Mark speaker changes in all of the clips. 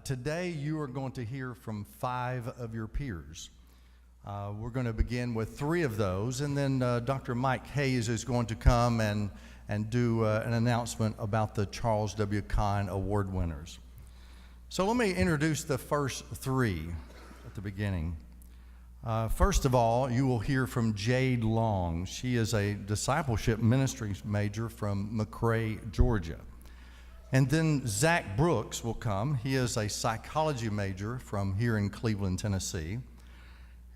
Speaker 1: Today you are going to hear from 5 of your peers. We're going to begin with 3 of those, and then Dr. Mike Hayes is going to come and do an announcement about the Charles W. Kahn Award winners. So let me introduce the first 3 at the beginning. First of all, you will hear from Jade Long. She is a discipleship ministries major from McRae, Georgia. And then Zach Brooks will come. He is a psychology major from here in Cleveland, Tennessee.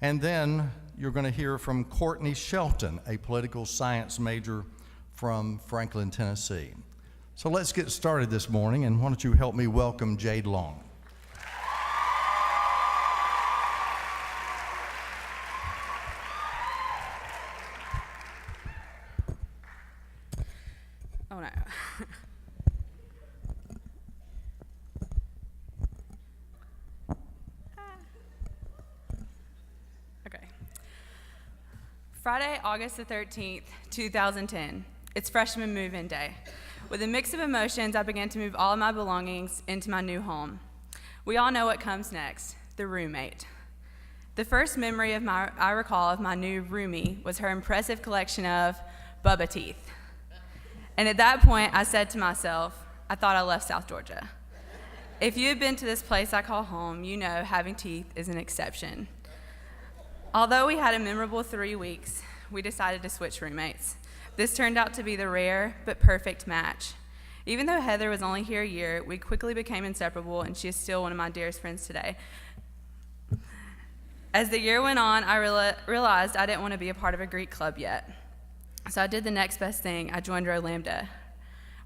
Speaker 1: And then you're going to hear from Courtney Shelton, a political science major from Franklin, Tennessee. So let's get started this morning, and why don't you help me welcome Jade Long.
Speaker 2: Oh no. Okay. Friday, August the 13th, 2010. It's freshman move-in day. With a mix of emotions, I began to move all of my belongings into my new home. We all know what comes next, the roommate. The first memory I recall of my new roomie was her impressive collection of Bubba teeth. And at that point, I said to myself, I thought I left South Georgia. If you have been to this place I call home, you know having teeth is an exception. Although we had a memorable 3 weeks, we decided to switch roommates. This turned out to be the rare but perfect match. Even though Heather was only here a year, we quickly became inseparable, and she is still one of my dearest friends today. As the year went on, I realized I didn't want to be a part of a Greek club yet. So I did the next best thing. I joined Rho Lambda,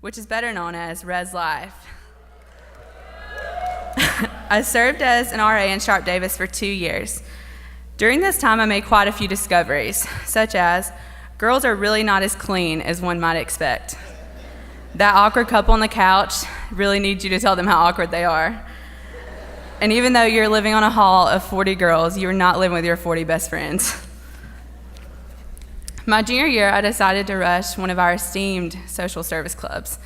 Speaker 2: which is better known as Res Life. I served as an RA in Sharp Davis for 2 years. During this time, I made quite a few discoveries, such as girls are really not as clean as one might expect. That awkward couple on the couch really needs you to tell them how awkward they are. And even though you're living on a hall of 40 girls, you're not living with your 40 best friends. My junior year, I decided to rush one of our esteemed social service clubs.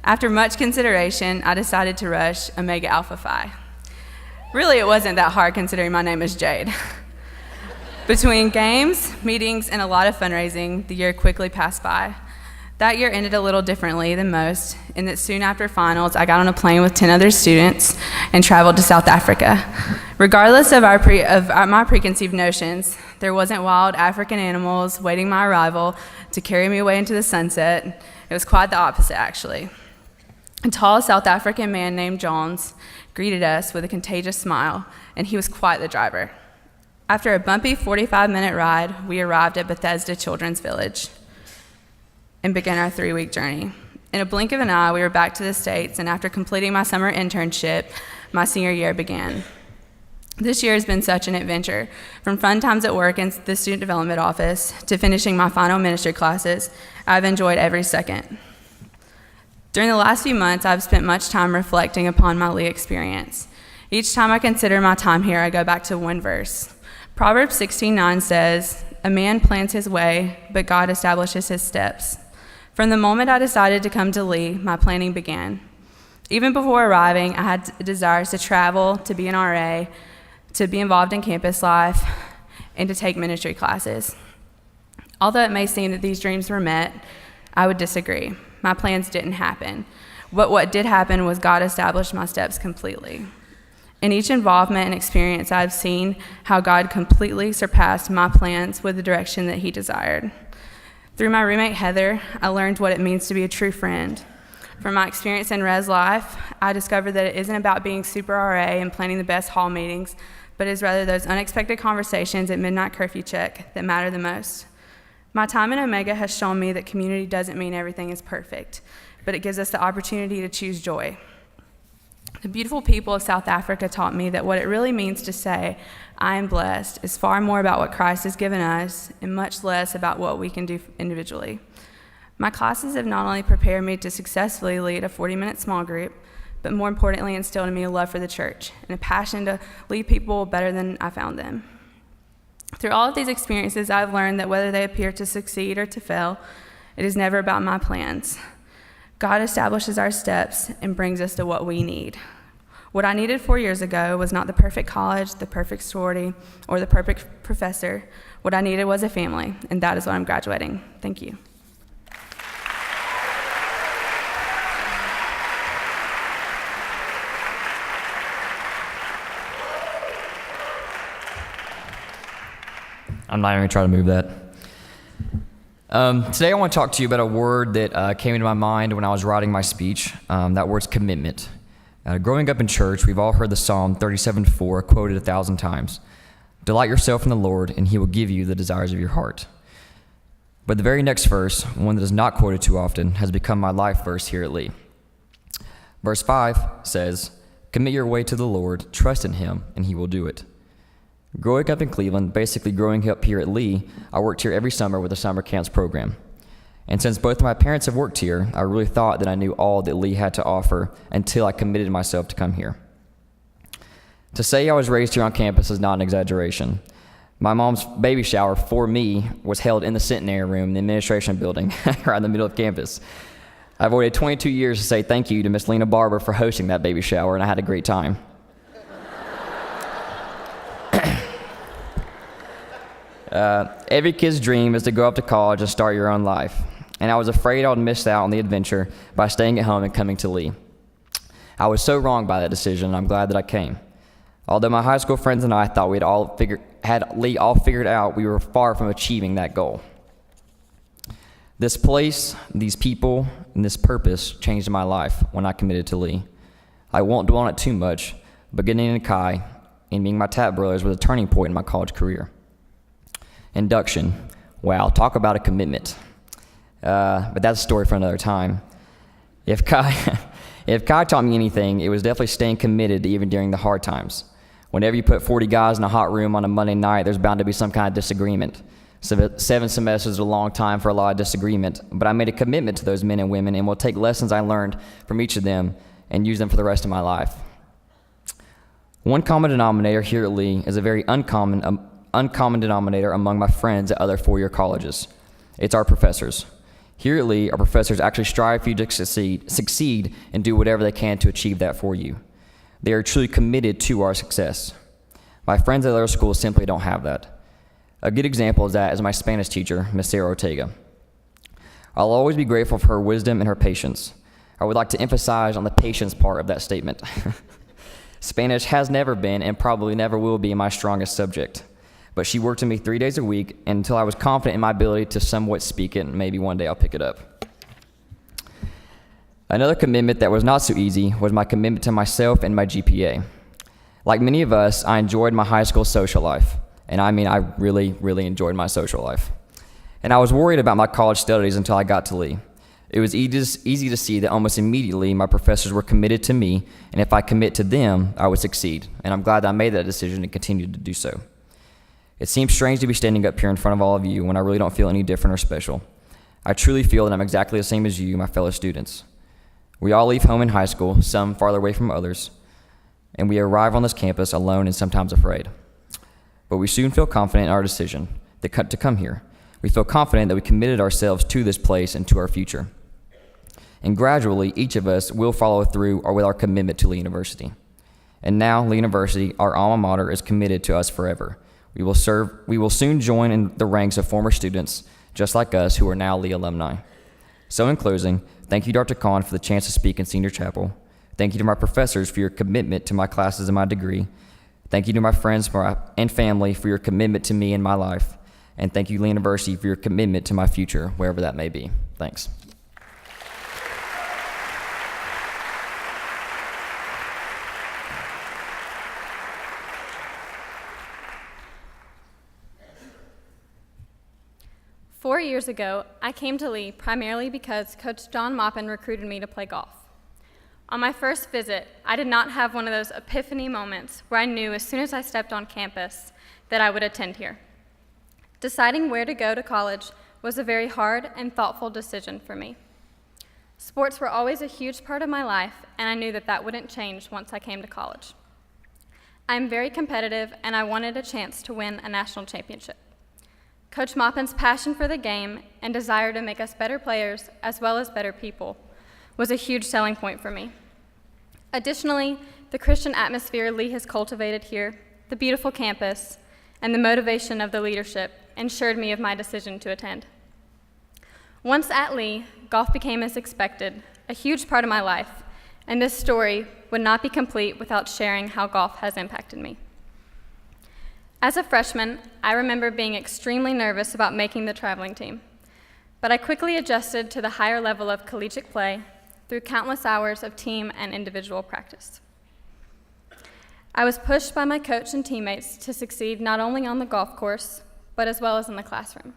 Speaker 2: After much consideration, I decided to rush Omega Alpha Phi. Really, it wasn't that hard considering my name is Jade. Between games, meetings, and a lot of fundraising, the year quickly passed by. That year ended a little differently than most, in that soon after finals, I got on a plane with 10 other students and traveled to South Africa. Regardless of my preconceived notions, there wasn't wild African animals waiting my arrival to carry me away into the sunset. It was quite the opposite, actually. A tall South African man named Jones greeted us with a contagious smile, and he was quite the driver. After a bumpy 45-minute ride, we arrived at Bethesda Children's Village and began our 3-week journey. In a blink of an eye, we were back to the States, and after completing my summer internship, my senior year began. This year has been such an adventure. From fun times at work in the student development office to finishing my final ministry classes, I've enjoyed every second. During the last few months, I've spent much time reflecting upon my Lee experience. Each time I consider my time here, I go back to one verse. Proverbs 16:9 says, "A man plans his way, but God establishes his steps." From the moment I decided to come to Lee, my planning began. Even before arriving, I had desires to travel, to be an RA, to be involved in campus life, and to take ministry classes. Although it may seem that these dreams were met, I would disagree. My plans didn't happen. But what did happen was God established my steps completely. In each involvement and experience, I've seen how God completely surpassed my plans with the direction that he desired. Through my roommate, Heather, I learned what it means to be a true friend. From my experience in Res Life, I discovered that it isn't about being super RA and planning the best hall meetings, but is rather those unexpected conversations at midnight curfew check that matter the most. My time in Omega has shown me that community doesn't mean everything is perfect, but it gives us the opportunity to choose joy. The beautiful people of South Africa taught me that what it really means to say, "I am blessed," is far more about what Christ has given us and much less about what we can do individually. My classes have not only prepared me to successfully lead a 40-minute small group, but more importantly instilled in me a love for the church and a passion to lead people better than I found them. Through all of these experiences, I've learned that whether they appear to succeed or to fail, it is never about my plans. God establishes our steps and brings us to what we need. What I needed 4 years ago was not the perfect college, the perfect sorority, or the perfect professor. What I needed was a family, and that is why I'm graduating. Thank you.
Speaker 3: I'm not even going to try to move that. Today I want to talk to you about a word that came into my mind when I was writing my speech. That word's commitment. Growing up in church, we've all heard the Psalm 37:4 quoted 1,000 times. Delight yourself in the Lord, and he will give you the desires of your heart. But the very next verse, one that is not quoted too often, has become my life verse here at Lee. Verse 5 says, commit your way to the Lord, trust in him, and he will do it. Growing up in Cleveland, basically growing up here at Lee, I worked here every summer with the summer camps program. And since both of my parents have worked here, I really thought that I knew all that Lee had to offer until I committed myself to come here. To say I was raised here on campus is not an exaggeration. My mom's baby shower for me was held in the centenary room in the administration building right in the middle of campus. I've waited 22 years to say thank you to Miss Lena Barber for hosting that baby shower, and I had a great time. Every kid's dream is to go up to college and start your own life. And I was afraid I would miss out on the adventure by staying at home and coming to Lee. I was so wrong by that decision, and I'm glad that I came. Although my high school friends and I thought had Lee all figured out, we were far from achieving that goal. This place, these people, and this purpose changed my life when I committed to Lee. I won't dwell on it too much, but getting into Chi and meeting my Tapp brothers was a turning point in my college career. Induction. Wow, talk about a commitment. But that's a story for another time. If Chi taught me anything, it was definitely staying committed even during the hard times. Whenever you put 40 guys in a hot room on a Monday night, there's bound to be some kind of disagreement. 7 semesters is a long time for a lot of disagreement, but I made a commitment to those men and women and will take lessons I learned from each of them and use them for the rest of my life. One common denominator here at Lee is a very uncommon denominator among my friends at other four-year colleges. It's our professors. Here at Lee, our professors actually strive for you to succeed and do whatever they can to achieve that for you. They are truly committed to our success. My friends at other schools simply don't have that. A good example of that is my Spanish teacher, Ms. Sarah Ortega. I'll always be grateful for her wisdom and her patience. I would like to emphasize on the patience part of that statement. Spanish has never been and probably never will be my strongest subject. But she worked with me 3 days a week until I was confident in my ability to somewhat speak it, and maybe one day I'll pick it up. Another commitment that was not so easy was my commitment to myself and my GPA. Like many of us, I enjoyed my high school social life. And I mean, I really, really enjoyed my social life. And I was worried about my college studies until I got to Lee. It was easy to see that almost immediately my professors were committed to me, and if I commit to them, I would succeed. And I'm glad that I made that decision and continued to do so. It seems strange to be standing up here in front of all of you when I really don't feel any different or special. I truly feel that I'm exactly the same as you, my fellow students. We all leave home in high school, some farther away from others, and we arrive on this campus alone and sometimes afraid. But we soon feel confident in our decision to come here. We feel confident that we committed ourselves to this place and to our future. And gradually, each of us will follow through with our commitment to Lee University. And now, Lee University, our alma mater, is committed to us forever. We will soon join in the ranks of former students, just like us, who are now Lee alumni. So in closing, thank you, Dr. Kahn, for the chance to speak in Senior Chapel. Thank you to my professors for your commitment to my classes and my degree. Thank you to my friends and family for your commitment to me and my life. And thank you, Lee University, for your commitment to my future, wherever that may be. Thanks.
Speaker 4: Four years ago, I came to Lee primarily because Coach John Maupin recruited me to play golf. On my first visit, I did not have one of those epiphany moments where I knew as soon as I stepped on campus that I would attend here. Deciding where to go to college was a very hard and thoughtful decision for me. Sports were always a huge part of my life, and I knew that that wouldn't change once I came to college. I am very competitive, and I wanted a chance to win a national championship. Coach Maupin's passion for the game and desire to make us better players as well as better people was a huge selling point for me. Additionally, the Christian atmosphere Lee has cultivated here, the beautiful campus, and the motivation of the leadership ensured me of my decision to attend. Once at Lee, golf became as expected, a huge part of my life, and this story would not be complete without sharing how golf has impacted me. As a freshman, I remember being extremely nervous about making the traveling team, but I quickly adjusted to the higher level of collegiate play through countless hours of team and individual practice. I was pushed by my coach and teammates to succeed not only on the golf course, but as well as in the classroom.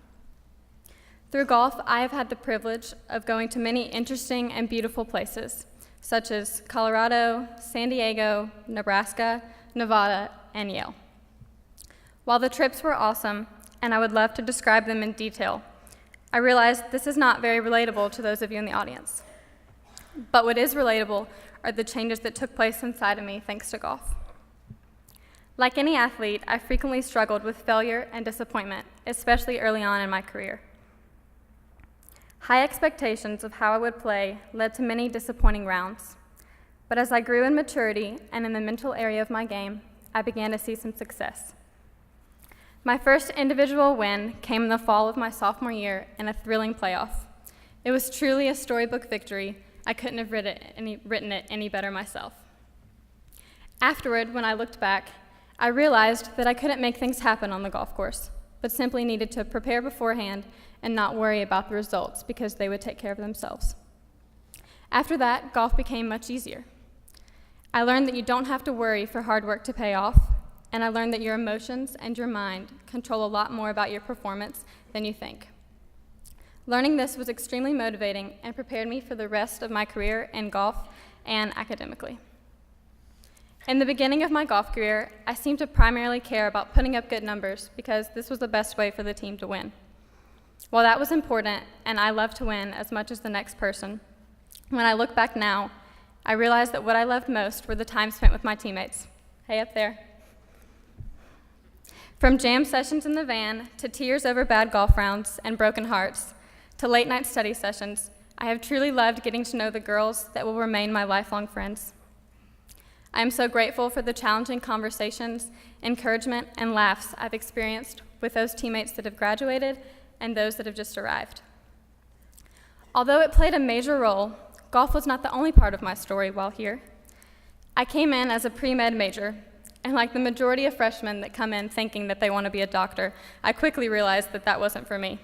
Speaker 4: Through golf, I have had the privilege of going to many interesting and beautiful places, such as Colorado, San Diego, Nebraska, Nevada, and Yale. While the trips were awesome, and I would love to describe them in detail, I realized this is not very relatable to those of you in the audience. But what is relatable are the changes that took place inside of me thanks to golf. Like any athlete, I frequently struggled with failure and disappointment, especially early on in my career. High expectations of how I would play led to many disappointing rounds. But as I grew in maturity and in the mental area of my game, I began to see some success. My first individual win came in the fall of my sophomore year in a thrilling playoff. It was truly a storybook victory. I couldn't have written it any better myself. Afterward, when I looked back, I realized that I couldn't make things happen on the golf course, but simply needed to prepare beforehand and not worry about the results because they would take care of themselves. After that, golf became much easier. I learned that you don't have to worry for hard work to pay off, and I learned that your emotions and your mind control a lot more about your performance than you think. Learning this was extremely motivating and prepared me for the rest of my career in golf and academically. In the beginning of my golf career, I seemed to primarily care about putting up good numbers because this was the best way for the team to win. While that was important, and I love to win as much as the next person, when I look back now, I realize that what I loved most were the time spent with my teammates. Hey, up there. From jam sessions in the van, to tears over bad golf rounds and broken hearts, to late night study sessions, I have truly loved getting to know the girls that will remain my lifelong friends. I am so grateful for the challenging conversations, encouragement, and laughs I've experienced with those teammates that have graduated and those that have just arrived. Although it played a major role, golf was not the only part of my story while here. I came in as a pre-med major, and like the majority of freshmen that come in thinking that they want to be a doctor, I quickly realized that that wasn't for me.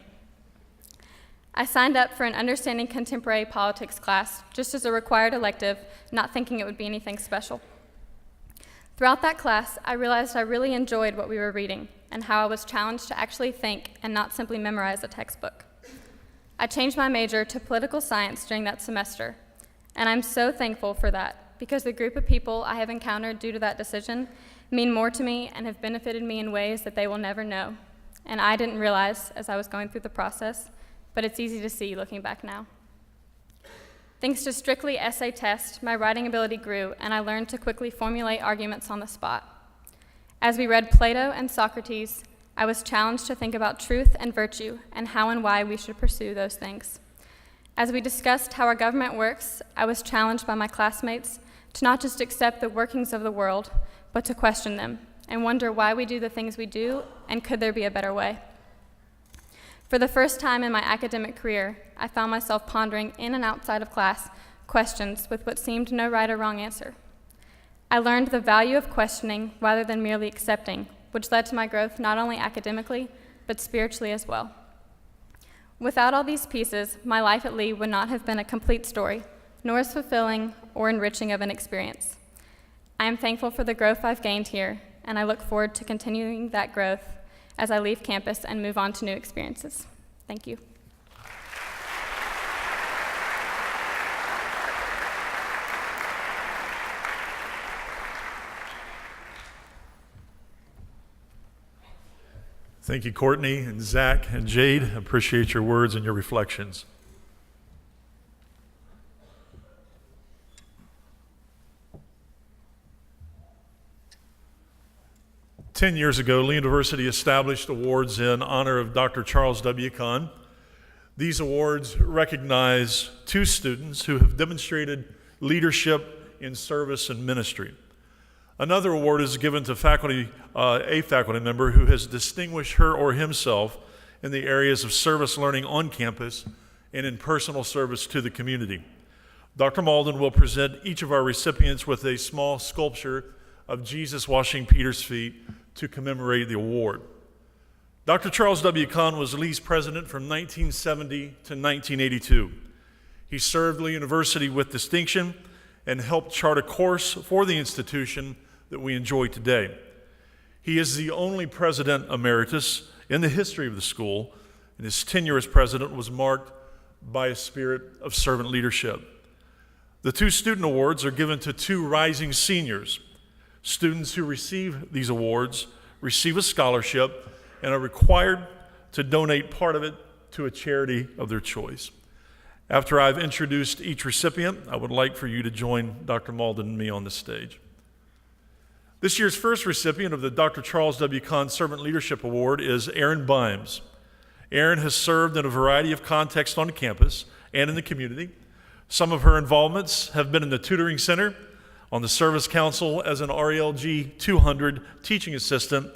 Speaker 4: I signed up for an Understanding Contemporary Politics class just as a required elective, not thinking it would be anything special. Throughout that class, I realized I really enjoyed what we were reading and how I was challenged to actually think and not simply memorize a textbook. I changed my major to political science during that semester, and I'm so thankful for that because the group of people I have encountered due to that decision mean more to me and have benefited me in ways that they will never know. And I didn't realize as I was going through the process, but it's easy to see looking back now. Thanks to strictly essay tests, my writing ability grew, and I learned to quickly formulate arguments on the spot. As we read Plato and Socrates, I was challenged to think about truth and virtue and how and why we should pursue those things. As we discussed how our government works, I was challenged by my classmates to not just accept the workings of the world, but to question them and wonder why we do the things we do and could there be a better way. For the first time in my academic career, I found myself pondering in and outside of class questions with what seemed no right or wrong answer. I learned the value of questioning rather than merely accepting, which led to my growth not only academically, but spiritually as well. Without all these pieces, my life at Lee would not have been a complete story, nor as fulfilling or enriching of an experience. I am thankful for the growth I've gained here, and I look forward to continuing that growth as I leave campus and move on to new experiences. Thank you.
Speaker 5: Thank you, Courtney and Zach and Jade. I appreciate your words and your reflections. Ten years ago, Lee University established awards in honor of Dr. Charles W. Kahn. These awards recognize two students who have demonstrated leadership in service and ministry. Another award is given to a faculty member who has distinguished her or himself in the areas of service learning on campus and in personal service to the community. Dr. Malden will present each of our recipients with a small sculpture of Jesus washing Peter's feet to commemorate the award. Dr. Charles W. Kahn was Lee's president from 1970 to 1982. He served Lee University with distinction and helped chart a course for the institution that we enjoy today. He is the only president emeritus in the history of the school, and his tenure as president was marked by a spirit of servant leadership. The two student awards are given to two rising seniors. Students who receive these awards receive a scholarship and are required to donate part of it to a charity of their choice. After I've introduced each recipient, I would like for you to join Dr. Malden and me on the stage. This year's first recipient of the Dr. Charles W. Kahn Servant Leadership Award is Erin Bimes. Erin has served in a variety of contexts on campus and in the community. Some of her involvements have been in the tutoring center, on the service council as an RELG 200 teaching assistant,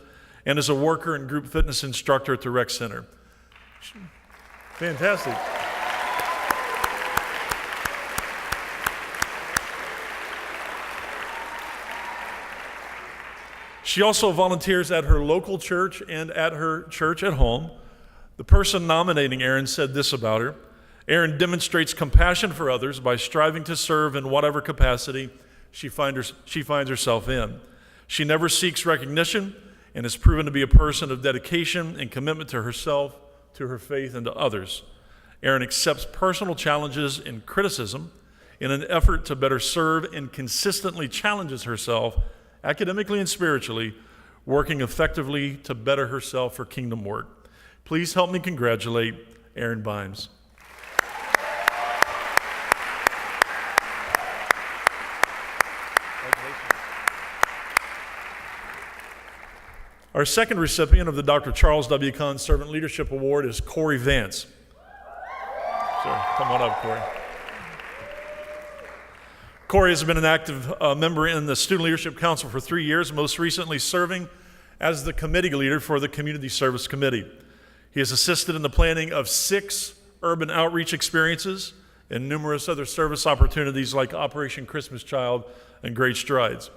Speaker 5: and as a worker and group fitness instructor at the rec center. Fantastic. She also volunteers at her local church and at her church at home. The person nominating Erin said this about her: Erin demonstrates compassion for others by striving to serve in whatever capacity she finds herself in. She never seeks recognition and has proven to be a person of dedication and commitment to herself, to her faith, and to others. Erin accepts personal challenges and criticism in an effort to better serve and consistently challenges herself academically and spiritually, working effectively to better herself for kingdom work. Please help me congratulate Erin Bimes. Our second recipient of the Dr. Charles W. Kahn Servant Leadership Award is Corey Vance. Sure, come on up, Corey. Corey has been an active member in the Student Leadership Council for 3 years, most recently serving as the committee leader for the Community Service Committee. He has assisted in the planning of 6 urban outreach experiences and numerous other service opportunities like Operation Christmas Child and Great Strides.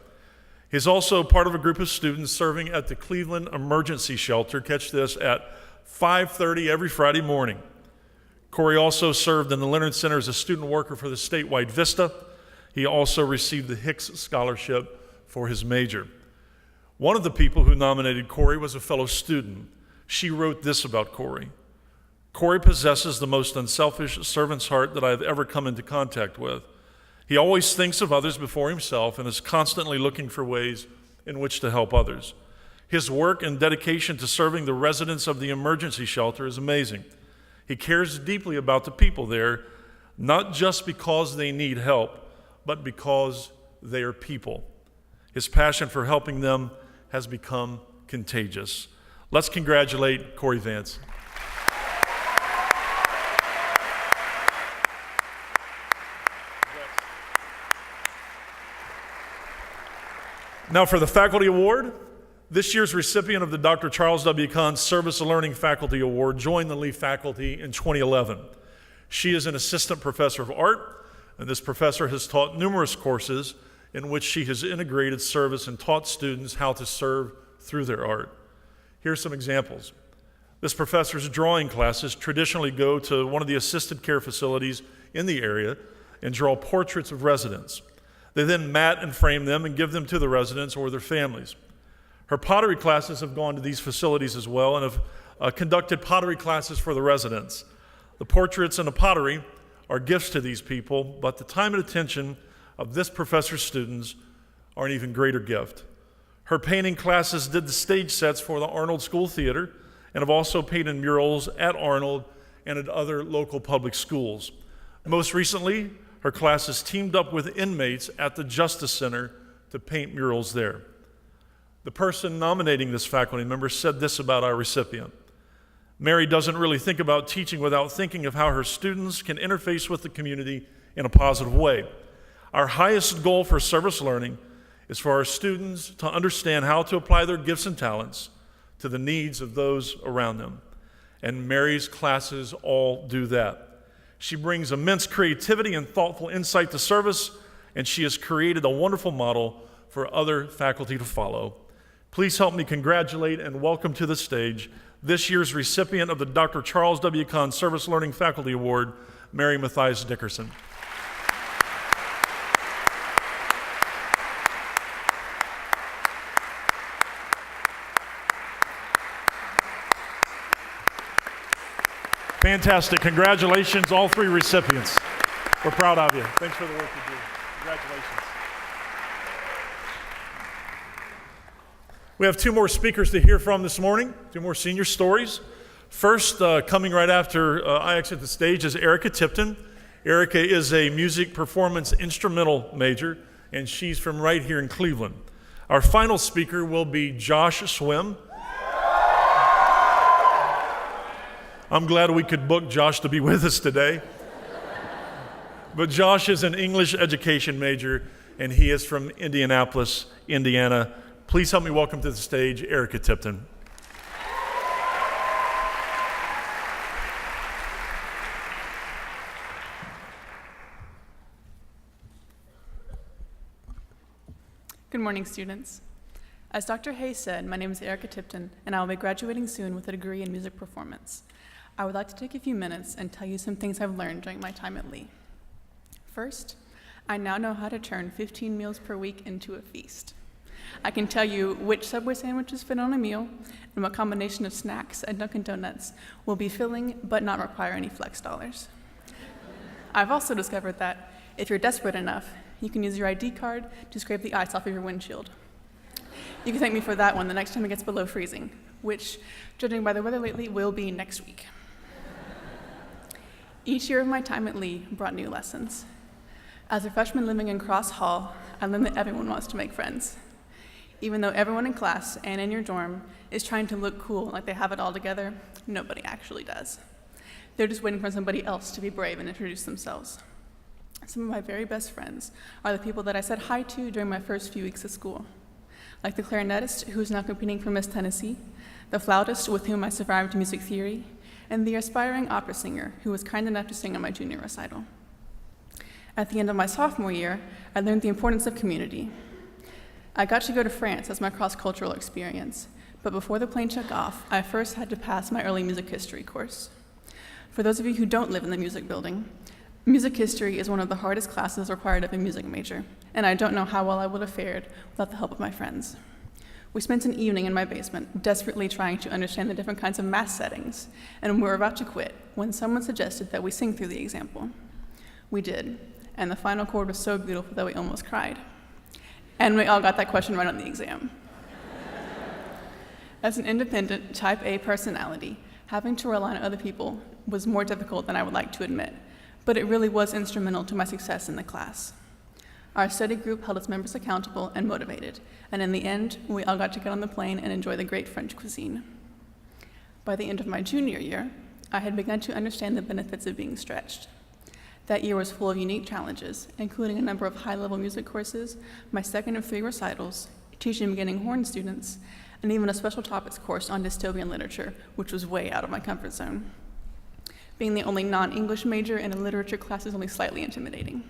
Speaker 5: He's also part of a group of students serving at the Cleveland Emergency Shelter, catch this, at 5:30 every Friday morning. Corey also served in the Leonard Center as a student worker for the statewide VISTA. He also received the Hicks Scholarship for his major. One of the people who nominated Corey was a fellow student. She wrote this about Corey: Corey possesses the most unselfish servant's heart that I have ever come into contact with. He always thinks of others before himself and is constantly looking for ways in which to help others. His work and dedication to serving the residents of the emergency shelter is amazing. He cares deeply about the people there, not just because they need help, but because they are people. His passion for helping them has become contagious. Let's congratulate Corey Vance. Now for the Faculty Award. This year's recipient of the Dr. Charles W. Kahn Service Learning Faculty Award joined the Lee faculty in 2011. She is an assistant professor of art, and this professor has taught numerous courses in which she has integrated service and taught students how to serve through their art. Here are some examples. This professor's drawing classes traditionally go to one of the assisted care facilities in the area and draw portraits of residents. They then mat and frame them and give them to the residents or their families. Her pottery classes have gone to these facilities as well and have conducted pottery classes for the residents. The portraits and the pottery are gifts to these people, but the time and attention of this professor's students are an even greater gift. Her painting classes did the stage sets for the Arnold School Theater and have also painted murals at Arnold and at other local public schools. Most recently, her classes teamed up with inmates at the Justice Center to paint murals there. The person nominating this faculty member said this about our recipient: Mary doesn't really think about teaching without thinking of how her students can interface with the community in a positive way. Our highest goal for service learning is for our students to understand how to apply their gifts and talents to the needs of those around them. And Mary's classes all do that. She brings immense creativity and thoughtful insight to service, and she has created a wonderful model for other faculty to follow. Please help me congratulate and welcome to the stage this year's recipient of the Dr. Charles W. Kahn Service Learning Faculty Award, Mary Mathias Dickerson. Fantastic. Congratulations, all three recipients. We're proud of you. Thanks for the work you do. Congratulations. We have two more speakers to hear from this morning, two more senior stories. First, coming right after I exit the stage is Erica Tipton. Erica is a music performance instrumental major, and she's from right here in Cleveland. Our final speaker will be Josh Swim. I'm glad we could book Josh to be with us today. But Josh is an English education major, and he is from Indianapolis, Indiana. Please help me welcome to the stage Erica Tipton.
Speaker 6: Good morning, students. As Dr. Hayes said, my name is Erica Tipton, and I will be graduating soon with a degree in music performance. I would like to take a few minutes and tell you some things I've learned during my time at Lee. First, I now know how to turn 15 meals per week into a feast. I can tell you which Subway sandwiches fit on a meal and what combination of snacks at Dunkin' Donuts will be filling but not require any flex dollars. I've also discovered that if you're desperate enough, you can use your ID card to scrape the ice off of your windshield. You can thank me for that one the next time it gets below freezing, which, judging by the weather lately, will be next week. Each year of my time at Lee brought new lessons. As a freshman living in Cross Hall, I learned that everyone wants to make friends. Even though everyone in class and in your dorm is trying to look cool like they have it all together, nobody actually does. They're just waiting for somebody else to be brave and introduce themselves. Some of my very best friends are the people that I said hi to during my first few weeks of school, like the clarinetist who is now competing for Miss Tennessee, the flautist with whom I survived music theory, and the aspiring opera singer who was kind enough to sing on my junior recital. At the end of my sophomore year, I learned the importance of community. I got to go to France as my cross-cultural experience, but before the plane took off, I first had to pass my early music history course. For those of you who don't live in the music building, music history is one of the hardest classes required of a music major, and I don't know how well I would have fared without the help of my friends. We spent an evening in my basement, desperately trying to understand the different kinds of mass settings, and we were about to quit when someone suggested that we sing through the example. We did, and the final chord was so beautiful that we almost cried. And we all got that question right on the exam. As an independent, type A personality, having to rely on other people was more difficult than I would like to admit, but it really was instrumental to my success in the class. Our study group held its members accountable and motivated, and in the end, we all got to get on the plane and enjoy the great French cuisine. By the end of my junior year, I had begun to understand the benefits of being stretched. That year was full of unique challenges, including a number of high-level music courses, my second of 3 recitals, teaching beginning horn students, and even a special topics course on dystopian literature, which was way out of my comfort zone. Being the only non-English major in a literature class is only slightly intimidating.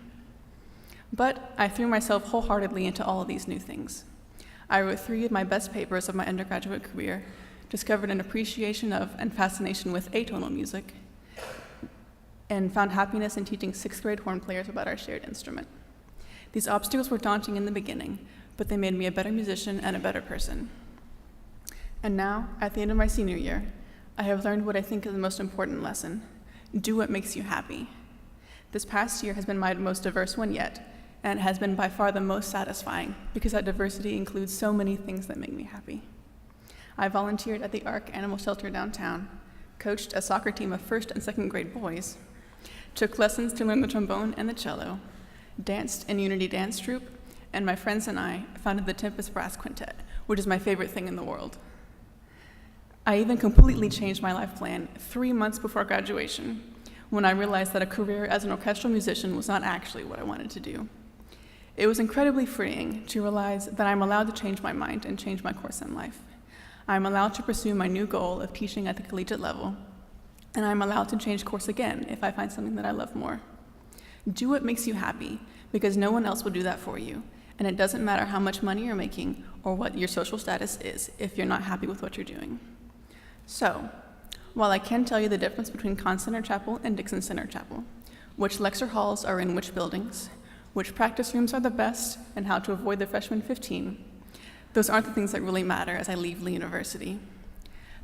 Speaker 6: But I threw myself wholeheartedly into all of these new things. I wrote 3 of my best papers of my undergraduate career, discovered an appreciation of and fascination with atonal music, and found happiness in teaching 6th grade horn players about our shared instrument. These obstacles were daunting in the beginning, but they made me a better musician and a better person. And now, at the end of my senior year, I have learned what I think is the most important lesson: do what makes you happy. This past year has been my most diverse one yet, and it has been by far the most satisfying because that diversity includes so many things that make me happy. I volunteered at the ARC Animal Shelter downtown, coached a soccer team of 1st and 2nd grade boys, took lessons to learn the trombone and the cello, danced in Unity Dance Troupe, and my friends and I founded the Tempest Brass Quintet, which is my favorite thing in the world. I even completely changed my life plan 3 months before graduation, when I realized that a career as an orchestral musician was not actually what I wanted to do. It was incredibly freeing to realize that I'm allowed to change my mind and change my course in life. I'm allowed to pursue my new goal of teaching at the collegiate level, and I'm allowed to change course again if I find something that I love more. Do what makes you happy, because no one else will do that for you, and it doesn't matter how much money you're making or what your social status is if you're not happy with what you're doing. So, while I can tell you the difference between Conn Center Chapel and Dixon Center Chapel, which lecture halls are in which buildings, which practice rooms are the best, and how to avoid the freshman 15, those aren't the things that really matter as I leave Lee University.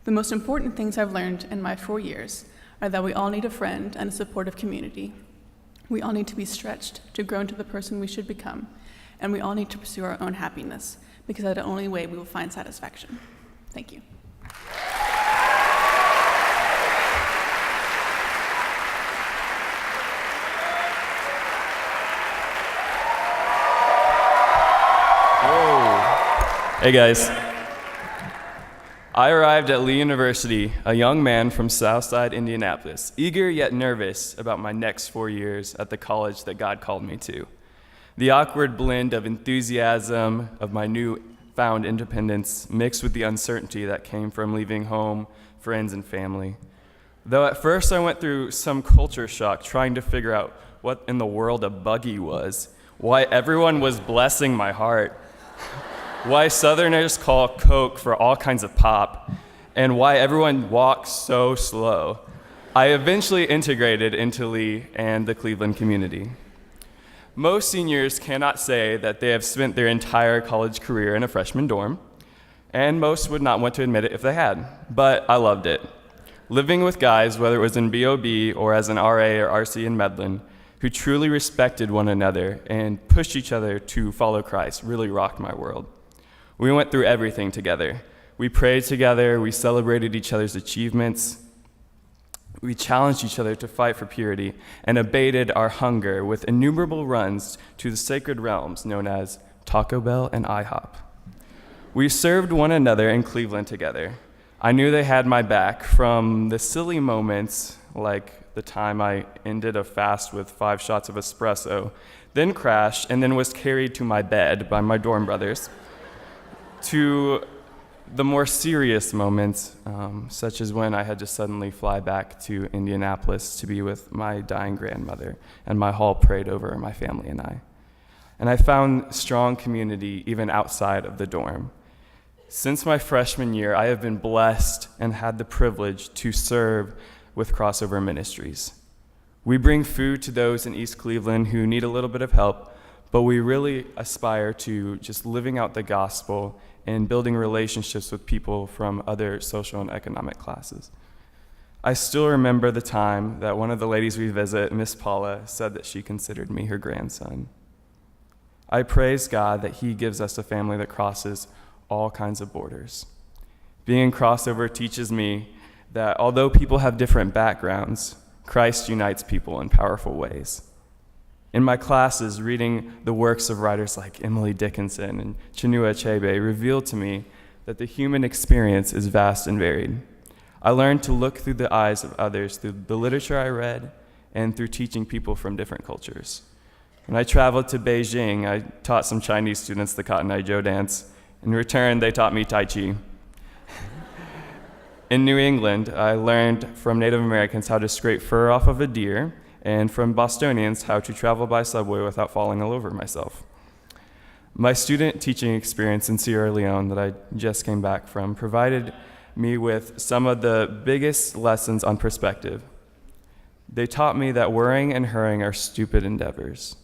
Speaker 6: The most important things I've learned in my 4 years are that we all need a friend and a supportive community. We all need to be stretched to grow into the person we should become, and we all need to pursue our own happiness, because that's the only way we will find satisfaction. Thank you.
Speaker 7: Hey guys. I arrived at Lee University, a young man from Southside Indianapolis, eager yet nervous about my next 4 years at the college that God called me to. The awkward blend of enthusiasm of my newfound independence mixed with the uncertainty that came from leaving home, friends, and family. Though at first I went through some culture shock trying to figure out what in the world a buggy was, why everyone was blessing my heart, why Southerners call Coke for all kinds of pop, and why everyone walks so slow, I eventually integrated into Lee and the Cleveland community. Most seniors cannot say that they have spent their entire college career in a freshman dorm, and most would not want to admit it if they had, but I loved it. Living with guys, whether it was in BOB or as an RA or RC in Medlin, who truly respected one another and pushed each other to follow Christ, really rocked my world. We went through everything together. We prayed together, we celebrated each other's achievements, we challenged each other to fight for purity, and abated our hunger with innumerable runs to the sacred realms known as Taco Bell and IHOP. We served one another in Cleveland together. I knew they had my back, from the silly moments like the time I ended a fast with 5 shots of espresso, then crashed, and then was carried to my bed by my dorm brothers, to the more serious moments, such as when I had to suddenly fly back to Indianapolis to be with my dying grandmother, and my hall prayed over my family and I. And I found strong community even outside of the dorm. Since my freshman year, I have been blessed and had the privilege to serve with Crossover Ministries. We bring food to those in East Cleveland who need a little bit of help, but we really aspire to just living out the gospel and building relationships with people from other social and economic classes. I still remember the time that one of the ladies we visit, Miss Paula, said that she considered me her grandson. I praise God that He gives us a family that crosses all kinds of borders. Being in Crossover teaches me that although people have different backgrounds, Christ unites people in powerful ways. In my classes, reading the works of writers like Emily Dickinson and Chinua Achebe revealed to me that the human experience is vast and varied. I learned to look through the eyes of others through the literature I read and through teaching people from different cultures. When I traveled to Beijing, I taught some Chinese students the Cotton Eye Joe dance. In return, they taught me Tai Chi. In New England, I learned from Native Americans how to scrape fur off of a deer, and from Bostonians how to travel by subway without falling all over myself. My student teaching experience in Sierra Leone that I just came back from provided me with some of the biggest lessons on perspective. They taught me that worrying and hurrying are stupid endeavors,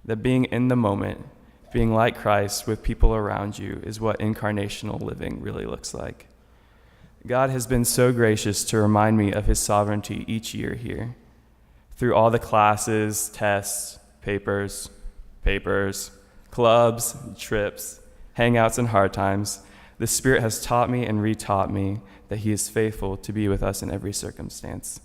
Speaker 7: that being in the moment, being like Christ with people around you is what incarnational living really looks like. God has been so gracious to remind me of His sovereignty each year here. Through all the classes, tests, papers, clubs, trips, hangouts, and hard times, the Spirit has taught me and retaught me that He is faithful to be with us in every circumstance.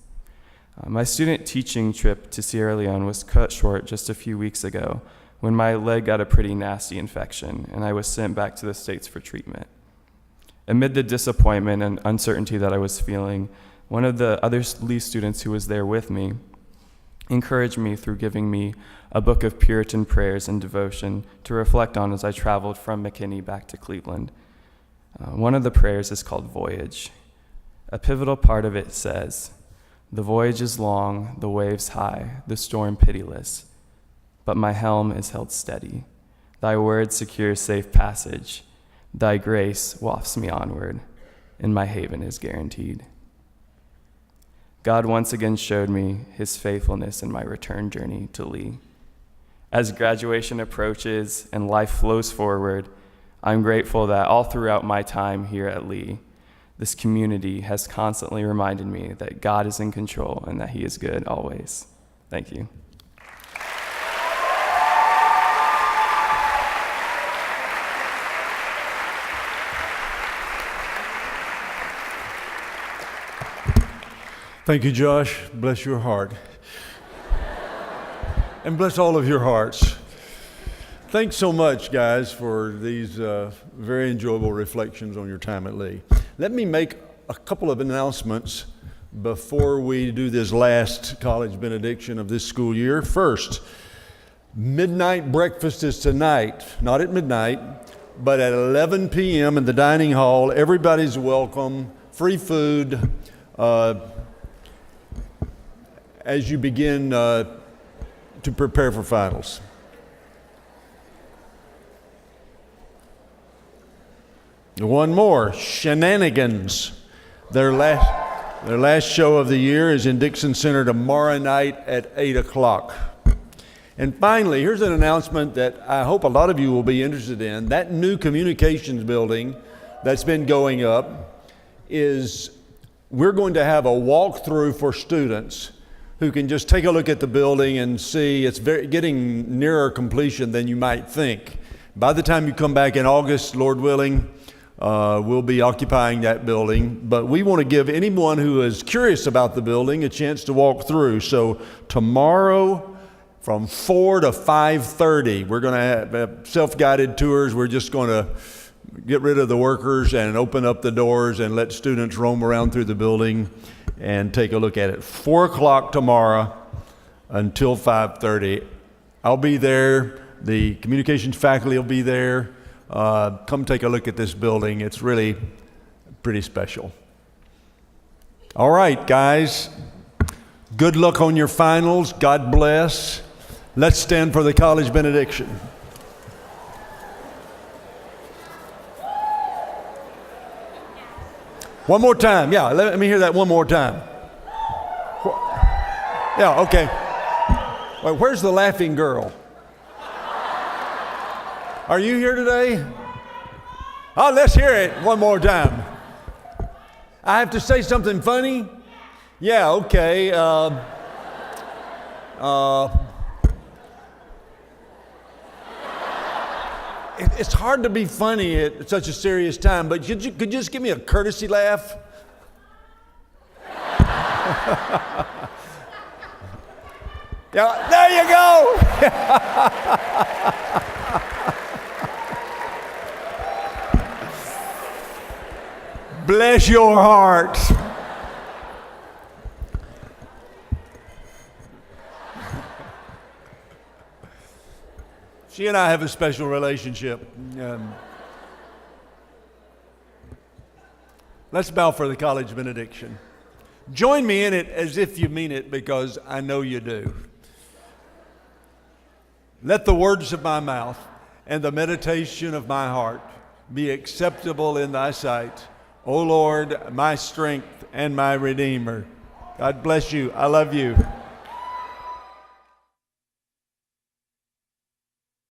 Speaker 7: My student teaching trip to Sierra Leone was cut short just a few weeks ago when my leg got a pretty nasty infection and I was sent back to the States for treatment. Amid the disappointment and uncertainty that I was feeling, one of the other Lee students who was there with me encouraged me through giving me a book of Puritan prayers and devotion to reflect on as I traveled from McKinney back to Cleveland. One of the prayers is called Voyage. A pivotal part of it says, "The voyage is long, the waves high, the storm pitiless, but my helm is held steady. Thy word secures safe passage. Thy grace wafts me onward, and my haven is guaranteed." God once again showed me his faithfulness in my return journey to Lee. As graduation approaches and life flows forward, I'm grateful that all throughout my time here at Lee, this community has constantly reminded me that God is in control and that he is good always. Thank you.
Speaker 8: Thank you, Josh. Bless your heart. And bless all of your hearts. Thanks so much, guys, for these very enjoyable reflections on your time at Lee. Let me make a couple of announcements before we do this last college benediction of this school year. First, midnight breakfast is tonight, not at midnight, but at 11 p.m. in the dining hall. Everybody's welcome. Free food as you begin to prepare for finals. One more, Shenanigans. Their last show of the year is in Dixon Center tomorrow night at 8 o'clock. And finally, here's an announcement that I hope a lot of you will be interested in. That new communications building that's been going up we're going to have a walkthrough for students who can just take a look at the building and see it's getting nearer completion than you might think. By the time you come back in August, Lord willing, we'll be occupying that building, but we want to give anyone who is curious about the building a chance to walk through. So tomorrow from 4 to 5:30, we're going to have self-guided tours. We're just going to get rid of the workers and open up the doors and let students roam around through the building and take a look at it. 4 o'clock tomorrow until 5:30. I'll be there. The communications faculty will be there. Come take a look at this building. It's really pretty special. All right, guys. Good luck on your finals. God bless. Let's stand for the college benediction. One more time. Yeah, let me hear that one more time. Yeah, okay. Wait, where's the laughing girl? Are you here today? Oh, let's hear it one more time. I have to say something funny? Yeah, okay. It's hard to be funny at such a serious time, but could you just give me a courtesy laugh? Yeah, there you go. Bless your heart. She and I have a special relationship. Let's bow for the college benediction. Join me in it as if you mean it, because I know you do. Let the words of my mouth and the meditation of my heart be acceptable in thy sight, O Lord, my strength and my Redeemer. God bless you. I love you.